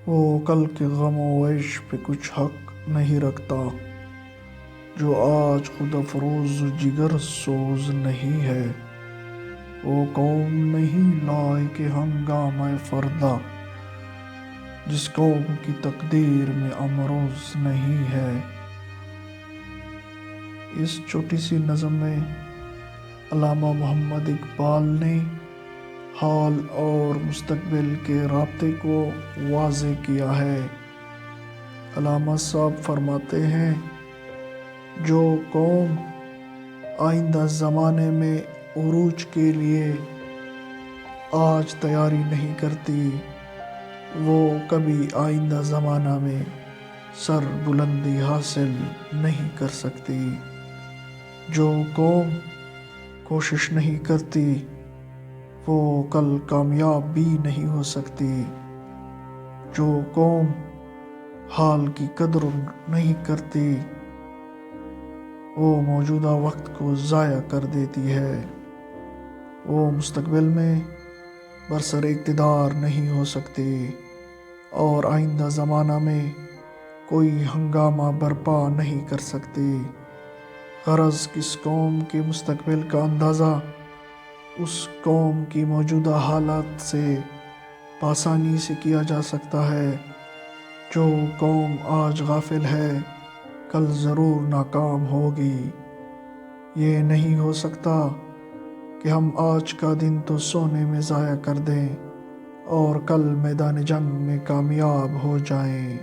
وہ کل کے غم و عیش پہ کچھ حق نہیں رکھتا، جو آج خود افروز و جگر سوز نہیں ہے۔ وہ قوم نہیں لائق ہنگامہ فردا، جس قوم کی تقدیر میں امروز نہیں ہے۔ اس چھوٹی سی نظم میں علامہ محمد اقبال نے حال اور مستقبل کے رابطے کو واضح کیا ہے۔ علامہ صاحب فرماتے ہیں، جو قوم آئندہ زمانے میں عروج کے لیے آج تیاری نہیں کرتی، وہ کبھی آئندہ زمانہ میں سر بلندی حاصل نہیں کر سکتی۔ جو قوم کوشش نہیں کرتی، وہ کل کامیاب بھی نہیں ہو سکتی۔ جو قوم حال کی قدر نہیں کرتی، وہ موجودہ وقت کو ضائع کر دیتی ہے۔ وہ مستقبل میں برسر اقتدار نہیں ہو سکتی اور آئندہ زمانہ میں کوئی ہنگامہ برپا نہیں کر سکتی۔ غرض کس قوم کے مستقبل کا اندازہ اس قوم کی موجودہ حالات سے بآسانی سے کیا جا سکتا ہے۔ جو قوم آج غافل ہے، کل ضرور ناکام ہوگی۔ یہ نہیں ہو سکتا کہ ہم آج کا دن تو سونے میں ضائع کر دیں اور کل میدان جنگ میں کامیاب ہو جائیں۔